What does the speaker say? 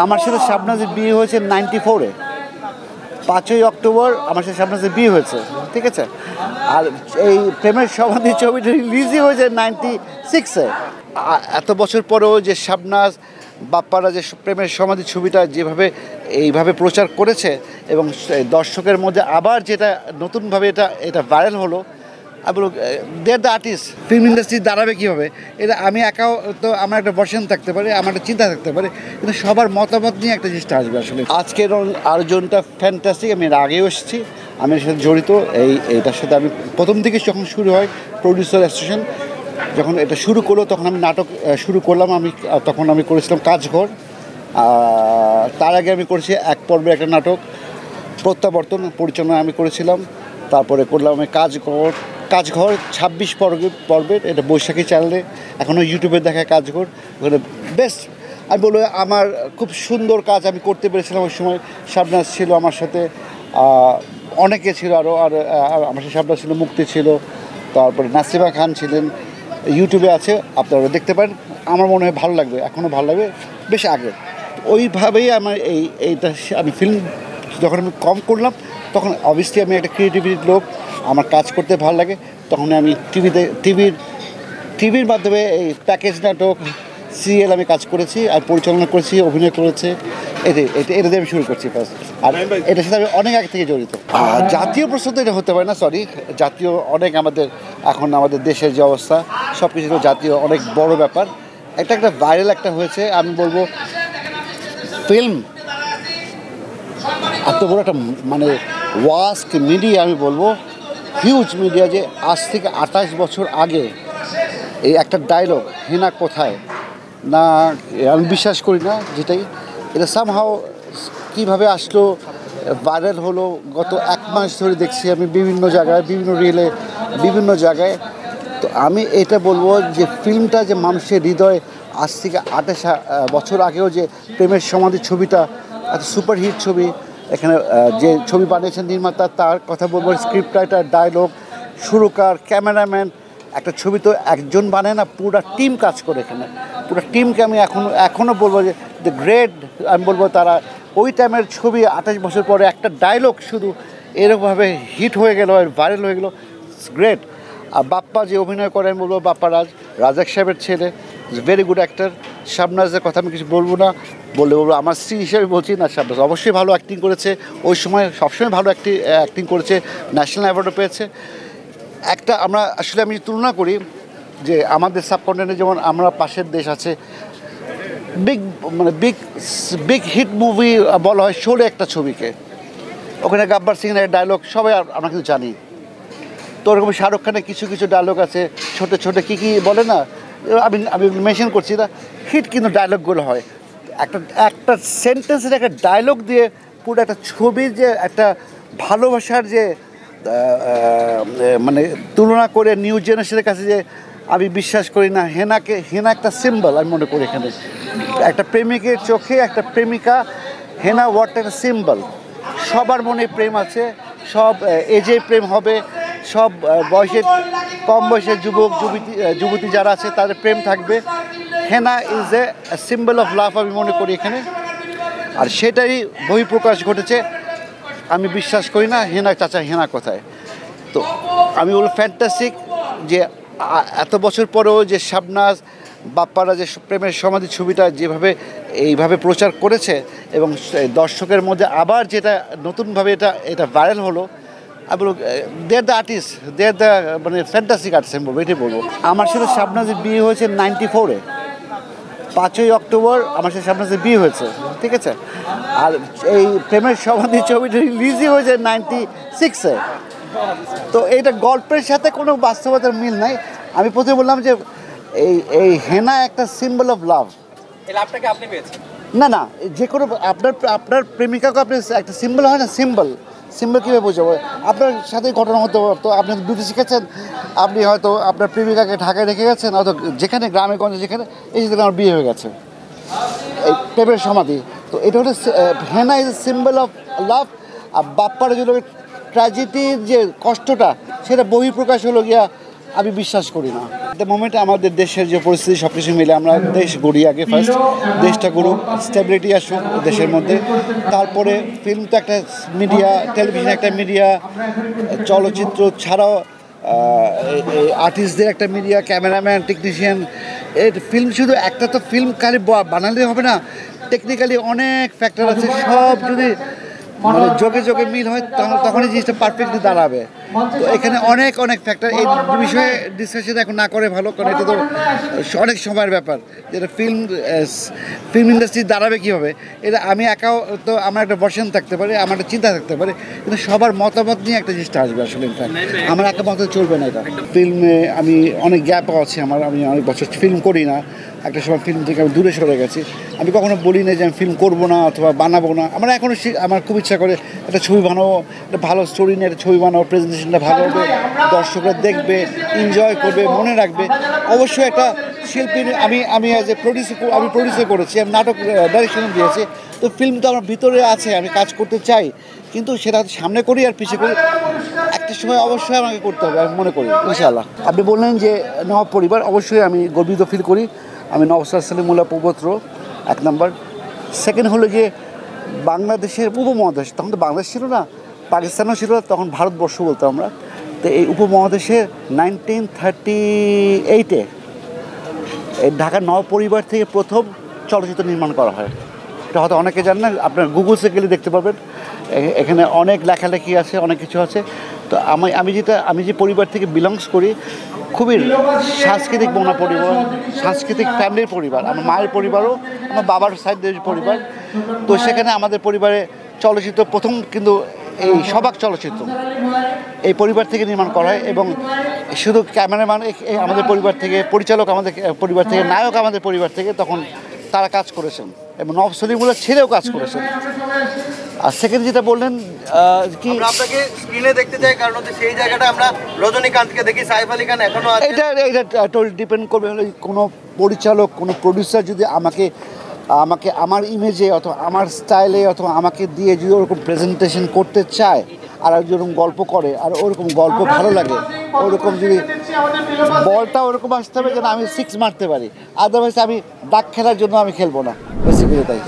আমার সাথে শাবনাজের বিয়ে হয়েছে 94-এ। 5ই অক্টোবর আমার সাথে শাবনাজের বিয়ে হয়েছে, ঠিক আছে। আর এই প্রেমের সমাধি ছবিটা রিলিজই হয়েছে 96-এ। এত বছর পরেও যে শাবনাজ বাপ্পারা যে প্রেমের সমাধি ছবিটা যেভাবে এইভাবে প্রচার করেছে এবং দর্শকের মধ্যে আবার যেটা নতুনভাবে এটা ভাইরাল হলো, আমি বলব they are the artist. Film industry দাঁড়াবে কীভাবে, এটা আমি একাও তো আমার একটা ভার্সন থাকতে পারে, আমার একটা চিন্তা থাকতে পারে, কিন্তু সবার মতামত নিয়ে একটা জিনিসটা আসবে। আসলে আজকের আয়োজনটা ফ্যান্টাস্টিক। আমি এর আগেও এসেছি, আমি এর সাথে জড়িত। এইটার সাথে আমি প্রথম থেকে যখন শুরু হয় প্রডিউসার অ্যাসোসিয়েশন যখন এটা শুরু করলো, তখন আমি নাটক শুরু করলাম। তখন আমি করেছিলাম কাজঘর। তার আগে আমি করেছি এক পর্বের একটা নাটক প্রত্যাবর্তন, পরিচালনা আমি করেছিলাম। তারপরে করলাম আমি কাজঘর 26 পর্বের, এটা বৈশাখী চ্যানেলে এখনও ইউটিউবে দেখায় কাজঘর। ওখানে বেস্ট আমি বলবো, আমার খুব সুন্দর কাজ আমি করতে পেরেছিলাম। ওই সময় শাবনাজ ছিল আমার সাথে, অনেকে ছিল আরও, আর আমার সাথে শাবনাজ ছিল, মুক্তি ছিল, তারপরে নাসিমা খান ছিলেন। ইউটিউবে আছে, আপনারা দেখতে পারেন। আমার মনে হয় ভালো লাগবে, এখনও ভালো লাগবে, বেশ আগে। ওইভাবেই আমার এইটা আমি ফিল্ম যখন আমি কম করলাম, তখন অবভিয়াসলি আমি একটা ক্রিয়েটিভিটির লোক, আমার কাজ করতে ভালো লাগে। তখন আমি টিভির মাধ্যমে এই প্যাকেজ নাটক, সিরিয়াল আমি কাজ করেছি, আর পরিচালনা করেছি, অভিনয় করেছে। এটা দিয়ে আমি শুরু করছি ফার্স্ট। আর এটার সাথে আমি অনেক আগে থেকে জড়িত। জাতীয় প্রশ্ন তো এটা হতে পারে না, সরি। জাতীয় অনেক এখন আমাদের দেশের যে অবস্থা, সব কিছু জাতীয় অনেক বড় ব্যাপার। একটা ভাইরাল একটা হয়েছে, আমি বলবো ফিল্ম এত বড় একটা মানে ওয়াস্ক মিডিয়া, আমি বলবো হিউজ মিডিয়া, যে আজ থেকে 28 বছর আগে এই একটা ডায়লগ হেনা কোথায় না, আমি বিশ্বাস করি না। যেটাই এটা সামহাও কীভাবে আসলো, ভাইরাল হলো। গত 1 মাস ধরে দেখছি আমি বিভিন্ন জায়গায়, বিভিন্ন রিলে, বিভিন্ন জায়গায়। তো আমি এটা বলবো যে ফিল্মটা যে মানুষের হৃদয়ে আজ থেকে 28 বছর আগেও যে প্রেমের সমাধি ছবিটা এত সুপারহিট ছবি, এখানে যে ছবি বানিয়েছেন নির্মাতা, তার কথা বলবো, স্ক্রিপ্ট রাইটার, ডায়লগ, সুরকার, ক্যামেরাম্যান। একটা ছবি তো একজন বানায় না, পুরো টিম কাজ করে এখানে। পুরো টিমকে আমি এখনও বলবো যে দ্য গ্রেট। আমি বলবো তারা ওই টাইমের ছবি 28 বছর পরে একটা ডায়লগ শুধু এরকমভাবে হিট হয়ে গেল, ভাইরাল হয়ে গেল, গ্রেট। আর বাপ্পা যে অভিনয় করে, আমি বলবো বাপ্পা রাজাক সাহেবের ছেলে, ভেরি গুড অ্যাক্টর। শাবনাজের কথা আমি কিছু বলবো না, বলবো আমার স্ত্রী হিসেবে বলছি না। শাবনাজ অবশ্যই ভালো অ্যাক্টিং করেছে, ওই সময় সবসময় ভালো অ্যাক্টিং করেছে, ন্যাশনাল অ্যাওয়ার্ডও পেয়েছে। আমি তুলনা করি যে আমাদের সাবকন্টিনেন্টে যেমন আমরা পাশের দেশ আছে, বিগ হিট মুভি বলা হয় শোলে একটা ছবিকে, ওখানে গাব্বার সিংয়ের একটা ডায়লগ সবাই আমরা কিন্তু জানি। তো ওরকম শাহরুখ খানের কিছু ডায়লগ আছে, ছোটো কী বলে না, আমি মেনশন করছি না, হিট কিন্তু ডায়লগগুলো হয়। একটা সেন্টেন্সের একটা ডায়লগ দিয়ে পুরো একটা ছবির যে একটা ভালোবাসার যে মানে তুলনা করে নিউ জেনারেশনের কাছে, যে আমি বিশ্বাস করি না। হেনা একটা সিম্বল, আমি মনে করি এখানে একটা প্রেমিকের চোখে একটা প্রেমিকা, হেনা ওয়ার্ডটা একটা সিম্বল। সবার মনে প্রেম আছে, সব এজে প্রেম হবে, সব কম বয়সের যুবতী যারা আছে তাদের প্রেম থাকবে। Henna is a symbol of love, আমি মনে করি এখানে। আর সেটাই বহিঃপ্রকাশ ঘটেছে। আমি বিশ্বাস করি না হেনা চাচা হেনা কোথায়। তো আমি বলবো ফ্যান্টাস্টিক, যে এত বছর পরেও যে শাবনাজ বাপ্পারা যে প্রেমের সমাধি ছবিটা যেভাবে এইভাবে প্রচার করেছে এবং দর্শকের মধ্যে আবার যেটা নতুনভাবে এটা ভাইরাল হলো, আমি বলবো they are the artist, they are the মানে ফ্যান্টাস্টিক আর্টিস্ট, আমি বলবো এটাই বলবো। আমার সাথে শাবনাজের বিয়ে হয়েছে 94-এ। 5ই অক্টোবর আমার সাথে শাবনাজের বিয়ে হয়েছে, ঠিক আছে। আর এই প্রেমের সমাধি ছবিটা রিলিজই হয়েছে 96-এ। তো এইটা গল্পের সাথে কোনো বাস্তবতার মিল নাই। আমি প্রথমে বললাম যে এই হেনা একটা সিম্বল অফ লাভ। না, যে কোনো আপনার প্রেমিকাকে আপনি একটা সিম্বল হয় না, সিম্বল কীভাবে বোঝাবো? আপনার সাথে ঘটনা হতে পারতো, আপনি বিউটি শিখেছেন, আপনি হয়তো আপনার প্রেমিকাকে ঢাকায় রেখে গেছেন, হয়তো যেখানে গ্রামে গঞ্জে যেখানে, এই যে আমার বিয়ে হয়ে গেছে, এই প্রেমের সমাধি। তো এটা হলো henna is a symbol of love. আর বাপ্পার জন্য ট্র্যাজেডির যে কষ্টটা, সেটা বহিঃপ্রকাশ হলো গিয়া আমি বিশ্বাস করি না। দ্য মোমেন্টে আমাদের দেশের যে পরিস্থিতি সব কিছু মিলে আমরা দেশ গড়ি আগে, ফার্স্ট দেশটা গড়ুক, স্টেবিলিটি আসুক দেশের মধ্যে, তারপরে ফিল্ম তো একটা মিডিয়া, টেলিভিশন একটা মিডিয়া, চলচ্চিত্র ছাড়াও আর্টিস্টদের একটা মিডিয়া, ক্যামেরাম্যান, টেকনিশিয়ান। এর ফিল্ম শুধু একটা তো ফিল্ম খালি বানালে হবে না, টেকনিক্যালি অনেক ফ্যাক্টর আছে, সব যদি মানে যোগে যোগে মিল হয় তখনই জিনিসটা পারফেক্টলি দাঁড়াবে। তো এখানে অনেক অনেক ফ্যাক্টর, এই বিষয়ে ডিসকাশন এখন না করে ভালো, কারণ এটা তো অনেক সময়ের ব্যাপার। যেটা ফিল্ম ইন্ডাস্ট্রি দাঁড়াবে কীভাবে, এটা আমি একাও তো আমার একটা ভার্সন থাকতে পারে, আমার একটা চিন্তা থাকতে পারে, কিন্তু সবার মতামত নিয়ে একটা জিনিসটা আসবে আসলে। ইনফ্যাক্ট আমার একা মতো চলবে না এটা। ফিল্মে আমি অনেক গ্যাপও আছে আমার, আমি অনেক বছর ফিল্ম করি না, একটা সময় ফিল্ম থেকে আমি দূরে সরে গেছি। আমি কখনো বলি না যে আমি ফিল্ম করবো না অথবা বানাবো না। আমার এখনও আমার খুব ইচ্ছা করে একটা ছবি বানাবো, একটা ভালো স্টোরি নিয়ে একটা ছবি বানাবো, প্রেজেন্টেশনটা ভালো হবে, দর্শকরা দেখবে, এনজয় করবে, মনে রাখবে। অবশ্যই একটা শিল্পী, আমি অ্যাজ এ প্রডিউসার করেছি, আমি নাটক ডাইরেকশন দিয়েছি। তো ফিল্ম তো আমার ভিতরে আছে, আমি কাজ করতে চাই, কিন্তু সেটা সামনে করি আর পিছিয়ে করি, একটা সময় অবশ্যই আমাকে করতে হবে, আমি মনে করি ইনশাআল্লাহ। আপনি বললেন যে নবাব পরিবার, অবশ্যই আমি গর্বিত ফিল করি। আমি নওশাদ সলিমুল্লাহ পুত্র, এক নম্বর। সেকেন্ড হলো যে বাংলাদেশের উপমহাদেশ, তখন তো বাংলাদেশ ছিল না, পাকিস্তানও ছিল, তখন ভারতবর্ষ বলতাম আমরা। তো এই উপমহাদেশে 1938-এ এই ঢাকার নবপরিবার থেকে প্রথম চলচ্চিত্র নির্মাণ করা হয়। এটা হয়তো অনেকে জানেন না, আপনার গুগলসে গেলে দেখতে পাবেন, এখানে অনেক লেখালেখি আছে, অনেক কিছু আছে। তো আমি যে পরিবার থেকে বিলংস করি, খুবই সাংস্কৃতিক মনা পরিবার, সাংস্কৃতিক ফ্যামিলির পরিবার। আমার মায়ের পরিবারও, আমার বাবার সাইডের পরিবার। তো সেখানে আমাদের পরিবারে চলচ্চিত্র প্রথম, কিন্তু এই সবাক চলচ্চিত্র এই পরিবার থেকে নির্মাণ করা হয়। এবং শুধু ক্যামেরাম্যান আমাদের পরিবার থেকে, পরিচালক আমাদের পরিবার থেকে, নায়ক আমাদের পরিবার থেকে, তখন তারা কাজ করেছেন এবং নওশাদ সলিমুল্লাহ ছেড়েও কাজ করেছেন। আর সেকেন্ড যেটা বললেন কি, আমরা আপনাকে স্ক্রিনে দেখতে চাই, কারণ হচ্ছে সেই জায়গাটা আমরা রজনীকান্তকে দেখি, সাইফ আলী খান এখনো আছে। এটা টোটাল ডিপেন্ড করবে হলো কোনো পরিচালক, কোনো প্রডিউসার যদি আমাকে আমার ইমেজে অথবা আমার স্টাইলে অথবা আমাকে দিয়ে যদি ওরকম প্রেজেন্টেশন করতে চায়, আর যেরকম গল্প করে, আর ওরকম গল্প ভালো লাগে, ওরকম যদি বলটা ওরকম আসতে হবে যেন আমি 6 মারতে পারি, আদারওয়াইজ আমি দাগ খেলার জন্য আমি খেলবো না, বেসিক্যালি তাই।